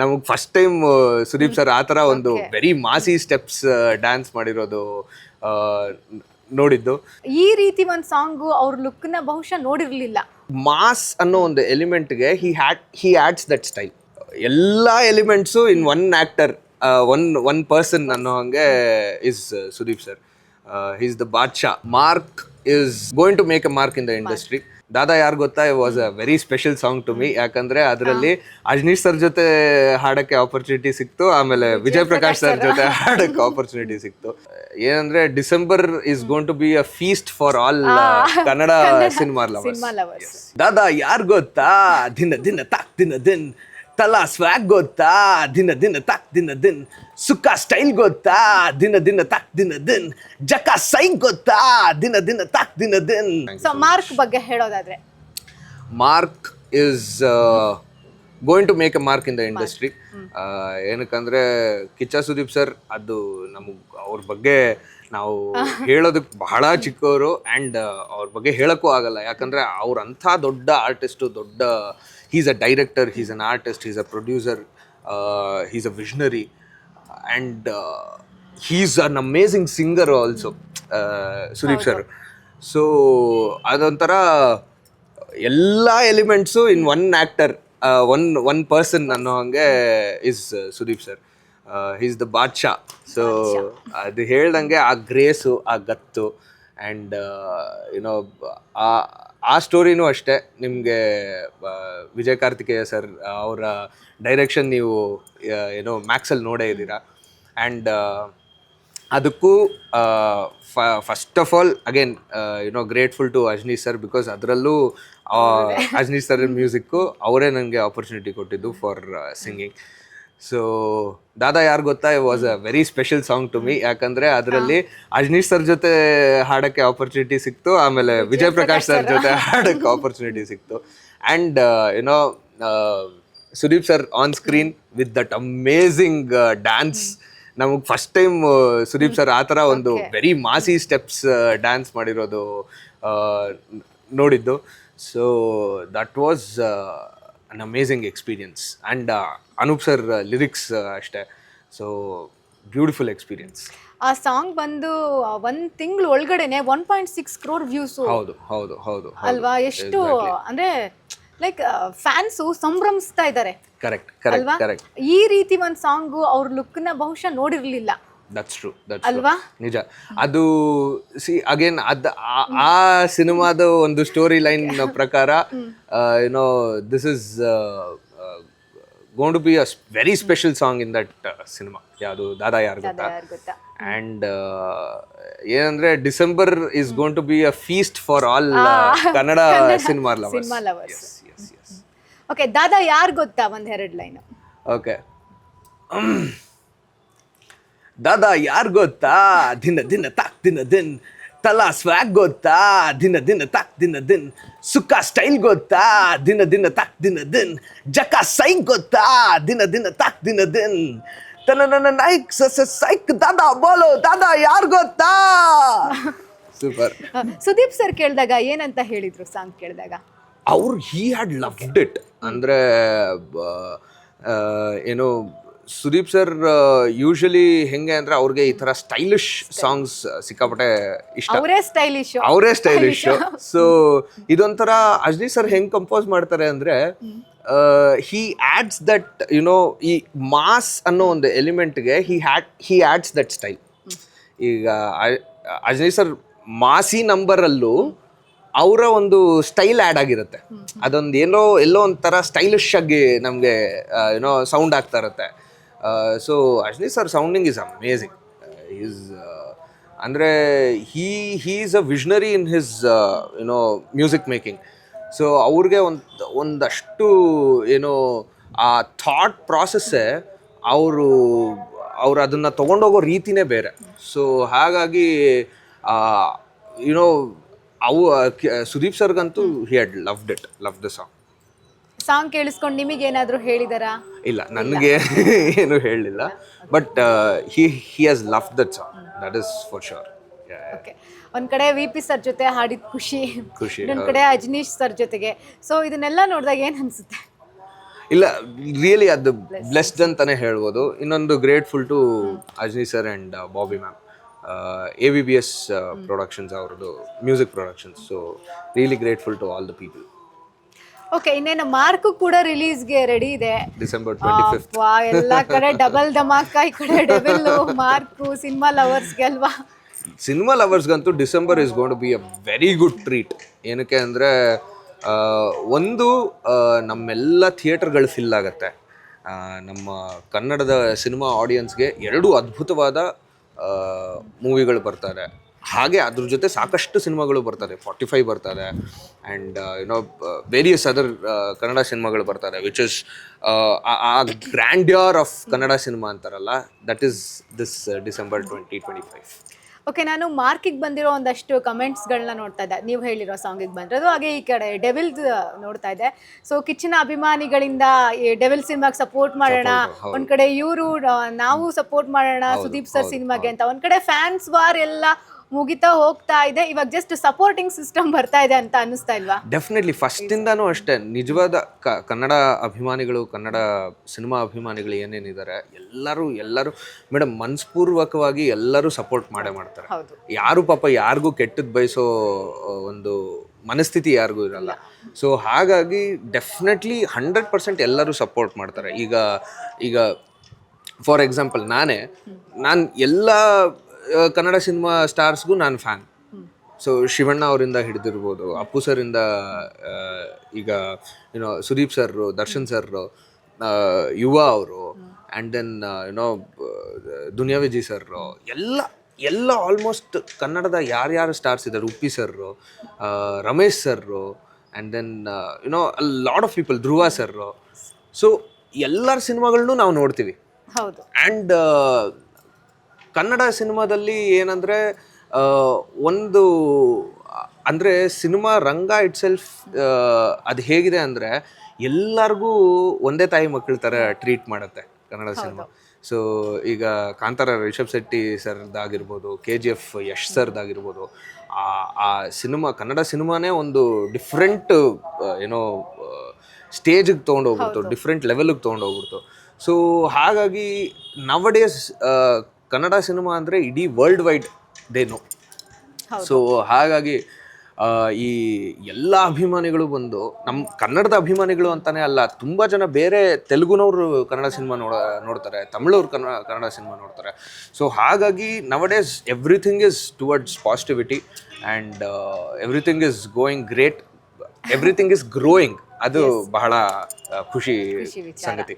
ನಮಗೆ first time Sudeep sir ಆ ಥರ ಒಂದು ವೆರಿ ಮಾಸಿ ಸ್ಟೆಪ್ಸ್ ಡ್ಯಾನ್ಸ್ ಮಾಡಿರೋದು ಆ, ನೋಡಿದ್ದು. ಈ ರೀತಿ ಒಂದು ಸಾಂಗು ಅವ್ರ ಲುಕ್ನ ಬಹುಶಃ ನೋಡಿರ್ಲಿಲ್ಲ. ಮಾಸ್ ಅನ್ನೋ ಒಂದು ಎಲಿಮೆಂಟ್ಗೆ ಹಿ ಆಡ್ಸ್ ದಟ್ ಸ್ಟೈಲ್. ಎಲ್ಲ elements in one actor, one person ಅನ್ನೋ ಹಂಗೆ is Sudeep sir. Is the Baadshah. Mark is going to make a mark in the industry. ದಾದಾ ಯಾರು ಗೊತ್ತಾ was a very special song to me. ಯಾಕಂದ್ರೆ ಅದರಲ್ಲಿ Ajaneesh sir ಜೊತೆ ಹಾಡಕ್ಕೆ opportunity ಸಿಕ್ತು, ಆಮೇಲೆ ವಿಜಯ್ ಪ್ರಕಾಶ್ ಸರ್ ಜೊತೆ ಹಾಡಕ್ಕೆ ಆಪರ್ಚುನಿಟಿ ಸಿಕ್ತು. ಏನಂದ್ರೆ December is going to be a feast for all Kannada cinema lovers. ದಾದಾ ಯಾರು ಗೊತ್ತಾ, ದಿನ ದಿನ ತಾಕ್ ದಿನ ದಿನ್ ತಲಾ ಸ್ವ್ಯಾಗ್ ಗೊತ್ತಾ, ದಿನ ದಿನ ತಾಕ್ ದಿನ ದಿನ್ ಸುಕ್ಕ ಸ್ಟೈಲ್ ಗೊತ್ತಾ, ದಿನ ದಿನ ತಾಕ್ ದಿನ ದಿನ್ ಜಕ ಸೈ ಗೊತ್ತಾ, ದಿನ ದಿನ ತಾಕ್ ದಿನ ದಿನ್. ಸೊ ಮಾರ್ಕ್ ಬಗ್ಗೆ ಹೇಳೋದಾದ್ರೆ, Mark is going to make a mark in the industry. ಏನಕ್ಕಂದ್ರೆ ಕಿಚ್ಚ ಸುದೀಪ್ ಸರ್ ಅದು ನಮಗೆ ಅವ್ರ ಬಗ್ಗೆ ನಾವು ಹೇಳೋದಕ್ಕೆ ಬಹಳ ಚಿಕ್ಕವರು, ಆ್ಯಂಡ್ ಅವ್ರ ಬಗ್ಗೆ ಹೇಳೋಕ್ಕೂ ಆಗಲ್ಲ. ಯಾಕಂದರೆ ಅವ್ರಂಥ ದೊಡ್ಡ ಆರ್ಟಿಸ್ಟು, ದೊಡ್ಡ he's a director, he's an artist, he's a producer, he's a visionary, and he's an amazing singer also, Sudeep sir. So ಅದೊಂಥರ ಎಲ್ಲ elements in one actor, one person ಅನ್ನೋ ಹಂಗೆ is Sudeep sir. Is the Baadshah. So ಅದು ಹೇಳ್ದಂಗೆ ಆ ಗ್ರೇಸು, ಆ ಗತ್ತು, and you know ಆ ಸ್ಟೋರಿನೂ ಅಷ್ಟೇ. ನಿಮಗೆ ವಿಜಯ್ ಕಾರ್ತಿಕೇಯ ಸರ್ ಅವರ ಡೈರೆಕ್ಷನ್ ನೀವು ಏನೋ ಮ್ಯಾಕ್ಸಲ್ಲಿ ನೋಡೇ ಇದ್ದೀರಾ. ಆ್ಯಂಡ್ ಅದಕ್ಕೂ first of all again grateful to Ajaneesh sir, because ಅದರಲ್ಲೂ ಅಜನೀಶ್ ಸರ್ ಮ್ಯೂಸಿಕ್ಕು ಅವರೇ ನನಗೆ ಆಪರ್ಚುನಿಟಿ ಕೊಟ್ಟಿದ್ದು ಫಾರ್ ಸಿಂಗಿಂಗ್. ಸೊ ದಾದಾ ಯಾರು ಗೊತ್ತಾ was a very special song to me. ಯಾಕಂದ್ರೆ ಅದರಲ್ಲಿ ಅಜನೀಶ್ ಸರ್ ಜೊತೆ ಹಾಡಕ್ಕೆ ಆಪರ್ಚುನಿಟಿ ಸಿಕ್ತು, ಆಮೇಲೆ ವಿಜಯ್ ಪ್ರಕಾಶ್ ಸರ್ ಜೊತೆ ಹಾಡಕ್ಕೆ ಆಪರ್ಚುನಿಟಿ ಸಿಕ್ತು. And Sudeep sir on screen with that amazing dance. ನಮಗೆ ಫಸ್ಟ್ ಟೈಮ್ ಸುದೀಪ್ ಸರ್ ಆ ಥರ ಒಂದು ವೆರಿ ಮಾಸಿ ಸ್ಟೆಪ್ಸ್ ಡ್ಯಾನ್ಸ್ ಮಾಡಿರೋದು ನೋಡಿದ್ದು. So that was an amazing experience, and Anup sir lyrics ಅಷ್ಟೇ. So beautiful experience. ಆ ಸಾಂಗ್ ಬಂದು 1 ತಿಂಗಳು ಒಳಗಡೆನೆ 1.6 crore ವ್ಯೂಸ್. ಹೌದು ಹೌದು ಹೌದು ಅಲ್ವಾ? ಎಷ್ಟು ಅಂದ್ರೆ ಲೈಕ್ ಫ್ಯಾನ್ಸು ಸಂಭ್ರಮಿಸ್ತಾ ಇದ್ದಾರೆ. Correct correct correct. ಈ ರೀತಿ ಒಂದು ಸಾಂಗು ಅವ್ರ ಲುಕ್ನ ಬಹುಶಃ ನೋಡಿರ್ಲಿಲ್ಲ. ದಟ್ಸ್ ಟ್ರೂ, ಅಲ್ವಾ? ನಿಜ. ಅದು ಅಗೇನ್ ಆ ಸಿನಿಮಾದ ಒಂದು ಸ್ಟೋರಿ ಲೈನ್ ಪ್ರಕಾರ you know this is going to be a very special song in that cinema. ಯಾವುದು ದಾದಾ ಯಾರು ಗೊತ್ತಾ. ಆ್ಯಂಡ್ ಏನಂದ್ರೆ December is going to be a feast for all Kannada cinema lovers. Okay, ದಾದಾ ಯಾರು ಗೊತ್ತಾ ಒಂದೆರಡು ಲೈನ್. ಓಕೆ, ದಾದಾ ಯಾರು ಗೊತ್ತಾ, ದಿನ ದಿನ ತಾಕ್ ದಿನ ದಿನ್ ತಲಾ ಸ್ವ್ಯಾಗ್ ಗೊತ್ತಾ, ದಿನ ದಿನ ತಾಕ್ ದಿನ ದಿನ್ ಸುಕ್ಕ ಸ್ಟೈಲ್ ಗೊತ್ತಾ, ದಿನ ದಿನ ತಾಕ್ ದಿನ ದಿನ್ ಜಕ ಸೈ ಗೊತ್ತಾ, ದಿನ ದಿನ ತಾಕ್ ದಿನ ದಿನ್ ತನ್ನ ನೈಕ್ ಸೈಕ್ ದಾದಾ ಬೋಲೋ ದಾದಾ ಯಾರು ಗೊತ್ತಾ. ಸೂಪರ್. ಸುದೀಪ್ ಸರ್ ಕೇಳಿದಾಗ ಏನಂತ ಹೇಳಿದ್ರು ಸಾಂಗ್ ಕೇಳಿದಾಗ? ಅವ್ರು ಹಿ ಹ್ಯಾಡ್ ಲವ್ಡ್ ಇಟ್. ಅಂದರೆ ಏನು ಸುದೀಪ್ ಸರ್ ಯೂಶಲಿ ಹೆಂಗೆ ಅಂದ್ರೆ ಅವ್ರಿಗೆ ಈ ತರ ಸ್ಟೈಲಿಶ್ ಸಾಂಗ್ಸ್ ಸಿಕ್ಕಾಪಟ್ಟೆ ಇಷ್ಟ. ಅವರೇ ಸ್ಟೈಲಿಶ್. ಸೊ ಇದೊಂಥರ ಅಜನೀಶ್ ಸರ್ ಹೆಂಗ್ ಕಂಪೋಸ್ ಮಾಡ್ತಾರೆ ಅಂದ್ರೆ ಹಿ ಆಡ್ಸ್ ದಟ್ ಯುನೋ ಈ ಮಾಸ್ ಅನ್ನೋ ಒಂದು ಎಲಿಮೆಂಟ್ಗೆ ಹಿ ಆಡ್ಸ್ ದಟ್ ಸ್ಟೈಲ್. ಈಗ ಅಜನೀಶ್ ಸರ್ ಮಾಸಿ ನಂಬರಲ್ಲೂ ಅವರ ಒಂದು ಸ್ಟೈಲ್ ಆ್ಯಡ್ ಆಗಿರುತ್ತೆ. ಅದೊಂದು ಎಲ್ಲೋ ಒಂಥರ ಸ್ಟೈಲಿಶ್ ಆಗಿ ನಮಗೆ ಏನೋ ಸೌಂಡ್ ಆಗ್ತಾ ಇರುತ್ತೆ. So Ajaneesh sir sounding is amazing. Is ಅಂದರೆ he is a visionary in his you know music making. So ಅವ್ರಿಗೆ ಒಂದಷ್ಟು ಏನೋ ಆ ಥಾಟ್ ಪ್ರಾಸೆಸ್ಸೇ ಅವರು ಅದನ್ನು ತೊಗೊಂಡೋಗೋ ರೀತಿನೇ ಬೇರೆ. ಸೊ ಹಾಗಾಗಿ ಯುನೋ ಸುದೀಪ್ ಸರ್ಗಂತೂ he had loved it, love the song. Song ಕೇಳಿಸ್ಕೊಂಡು ನಿಮಗೆ ಏನಾದರೂ ಹೇಳಿದಾರಾ? ಇಲ್ಲ, ನನಗೆ ಏನು ಹೇಳಲಿಲ್ಲ. But he has loved that song, that is for sure. ಒಂದ್ ಕಡೆ ವಿ.ಪಿ. ಸರ್ ಜೊತೆ ಹಾಡಿದ ಖುಷಿ, ಇನ್ನೊಂದ್ ಕಡೆ ಅಜನೀಶ್ ಸರ್ ಜೊತೆಗೆ. ಸೊ ಇದನ್ನೆಲ್ಲ ನೋಡಿದಾಗ ಏನ್ ಅನ್ಸುತ್ತೆ? ಇಲ್ಲ ರಿಯಲಿ ಅದು ಬ್ಲೆಸ್ಡ್ ಅಂತಾನೆ ಹೇಳ್ಬೋದು. ಇನ್ನೊಂದು grateful to Ajni sir and Bobby ma'am, AVBS productions ಅವ್ರದ್ದು music productions. So really grateful to all the people. Okay, ಇನ್ನೇನು ಮಾರ್ಕು ಕೂಡ ರಿಲೀಸ್ಗೆ ರೆಡಿ ಇದೆ. December 25th. ವಾ, ಎಲ್ಲ ಕಡೆ ಡಬಲ್ ಧಮಾಕ, ಈ ಕಡೆ ಡೆವಿಲ್, ಮಾರ್ಕು, ಸಿನಿಮಾ ಲವರ್ಸ್ಗೆ ಅಲ್ವಾ? ಸಿನಿಮಾ ಲವರ್ಸ್ಗಂತೂ December is going to be a very good treat. ಏನಕ್ಕೆ ಅಂದರೆ ಒಂದು ನಮ್ಮೆಲ್ಲ ಥಿಯೇಟರ್ಗಳು ಫಿಲ್ ಆಗುತ್ತೆ. ನಮ್ಮ ಕನ್ನಡದ ಸಿನಿಮಾ ಆಡಿಯನ್ಸ್ಗೆ 2 ಅದ್ಭುತವಾದ ಮೂವಿಗಳು ಬರ್ತಾರೆ. ಹಾಗೆ ಅದ್ರ ಜೊತೆ ಸಾಕಷ್ಟು ಸಿನಿಮಾಗಳು ಬರ್ತಾರೆ, 45 ಬರ್ತಾರೆ ಆ್ಯಂಡ್ ವೇರಿಯಸ್ ಅದರ್ ಕನ್ನಡ ಸಿನಿಮಾಗಳು ಬರ್ತಾರೆ, ವಿಚ್ ಇಸ್ ಆ ಗ್ರ್ಯಾಂಡ್ಯೂರ್ ಆಫ್ ಕನ್ನಡ ಸಿನಿಮಾ ಅಂತಾರಲ್ಲ, that is this December 2025. Okay, ನಾನು ಮಾರ್ಕಿಗೆ ಬಂದಿರೋ ಒಂದಷ್ಟು ಕಮೆಂಟ್ಸ್ಗಳನ್ನ ನೋಡ್ತಾ ಇದ್ದೆ, ನೀವು ಹೇಳಿರೋ ಸಾಂಗಿಗೆ ಬಂದಿರೋದು. ಹಾಗೆ ಈ ಕಡೆ ಡೆವಿಲ್ ನೋಡ್ತಾ ಇದ್ದೆ. ಸೊ ಕಿಚ್ಚನ ಅಭಿಮಾನಿಗಳಿಂದ ಈ ಡೆವಿಲ್ ಸಿನಿಮಾಗೆ ಸಪೋರ್ಟ್ ಮಾಡೋಣ, ಒಂದ್ ಕಡೆ ಇವರು ನಾವು ಸಪೋರ್ಟ್ ಮಾಡೋಣ ಸುದೀಪ್ ಸರ್ ಸಿನಿಮಾಗೆ ಅಂತ, ಒಂದ್ ಕಡೆ ಫ್ಯಾನ್ಸ್ ವಾರ್ ಎಲ್ಲ ಮುಗಿತಾ ಹೋಗ್ತಾ ಇದೆ. ಇವಾಗ ಜಸ್ಟ್ ಸಪೋರ್ಟಿಂಗ್ ಸಿಸ್ಟಮ್ ಬರ್ತಾ ಇದೆ ಅಂತ ಅನ್ನಿಸ್ತಾ ಇಲ್ವಾ? ಡೆಫಿನೆಟ್ಲಿ ಫಸ್ಟಿಂದಾನು ಅಷ್ಟೇ. ನಿಜವಾದ ಕನ್ನಡ ಅಭಿಮಾನಿಗಳು, ಕನ್ನಡ ಸಿನಿಮಾ ಅಭಿಮಾನಿಗಳು ಏನೇನಿದ್ದಾರೆ ಎಲ್ಲರೂ ಮೇಡಮ್ ಮನಸ್ಪೂರ್ವಕವಾಗಿ ಎಲ್ಲರೂ ಸಪೋರ್ಟ್ ಮಾಡ್ತಾರೆ. ಯಾರು ಪಾಪ ಯಾರಿಗೂ ಕೆಟ್ಟದ್ದು ಬಯಸೋ ಒಂದು ಮನಸ್ಥಿತಿ ಯಾರಿಗೂ ಇರಲ್ಲ. ಸೊ ಹಾಗಾಗಿ ಡೆಫಿನೆಟ್ಲಿ 100% ಎಲ್ಲರೂ ಸಪೋರ್ಟ್ ಮಾಡ್ತಾರೆ. ಈಗ ಫಾರ್ ಎಕ್ಸಾಂಪಲ್ ನಾನು ಎಲ್ಲ ಕನ್ನಡ ಸಿನಿಮಾ ಸ್ಟಾರ್ಸ್ಗೂ ನಾನು ಫ್ಯಾನ್. ಸೊ ಶಿವಣ್ಣ ಅವರಿಂದ ಹಿಡಿದಿರ್ಬೋದು, ಅಪ್ಪು ಸರಿಂದ, ಈಗ ಸುದೀಪ್ ಸರ್, ದರ್ಶನ್ ಸರ್, ಯುವ ಅವರು, and then Duniya Vijay sir, ಎಲ್ಲ ಆಲ್ಮೋಸ್ಟ್ ಕನ್ನಡದ ಯಾರ್ಯಾರು ಸ್ಟಾರ್ಸ್ ಇದ್ದಾರೆ, Uppi sir, Ramesh sir, and then lot of people, Dhruva sir. So ಎಲ್ಲರ ಸಿನಿಮಾಗಳನ್ನೂ ನಾವು ನೋಡ್ತೀವಿ. ಹೌದು. ಆ್ಯಂಡ್ ಕನ್ನಡ ಸಿನಿಮಾದಲ್ಲಿ ಏನಂದರೆ ಒಂದು ಅಂದರೆ ಸಿನಿಮಾ ರಂಗ ಇಟ್ ಸೆಲ್ಫ್ ಅದು ಹೇಗಿದೆ ಅಂದರೆ ಎಲ್ಲರಿಗೂ ಒಂದೇ ತಾಯಿ ಮಕ್ಕಳ ಥರ ಟ್ರೀಟ್ ಮಾಡುತ್ತೆ ಕನ್ನಡ ಸಿನಿಮಾ. ಸೊ ಈಗ ಕಾಂತಾರ ರಿಷಬ್ ಶೆಟ್ಟಿ ಸರ್ದಾಗಿರ್ಬೋದು, KGF ಯಶ್ ಸರ್ದಾಗಿರ್ಬೋದು, ಆ ಸಿನಿಮಾ ಕನ್ನಡ ಸಿನಿಮಾನೇ ಒಂದು ಡಿಫ್ರೆಂಟ್ ಸ್ಟೇಜಿಗೆ ತೊಗೊಂಡೋಗ್ಬಿಡ್ತು, ಡಿಫ್ರೆಂಟ್ ಲೆವೆಲಿಗೆ ತೊಗೊಂಡೋಗ್ಬಿಡ್ತು. ಸೊ ಹಾಗಾಗಿ ನವಡೇಸ್ ಕನ್ನಡ ಸಿನಿಮಾ ಅಂದರೆ ಇಡೀ ವರ್ಲ್ಡ್ ವೈಡ್ ದೇನು. ಸೊ ಹಾಗಾಗಿ ಈ ಎಲ್ಲ ಅಭಿಮಾನಿಗಳು ಬಂದು ನಮ್ಮ ಕನ್ನಡದ ಅಭಿಮಾನಿಗಳು ಅಂತಾನೆ ಅಲ್ಲ, ತುಂಬ ಜನ ಬೇರೆ ತೆಲುಗುನವರು ಕನ್ನಡ ಸಿನಿಮಾ ನೋಡ್ತಾರೆ, ತಮಿಳವ್ರು ಕನ್ನಡ ಸಿನಿಮಾ ನೋಡ್ತಾರೆ. ಸೊ ಹಾಗಾಗಿ nowadays everything is towards positivity and everything is going great, everything is growing. ಅದು ಬಹಳ ಖುಷಿ ಸಂಗತಿ.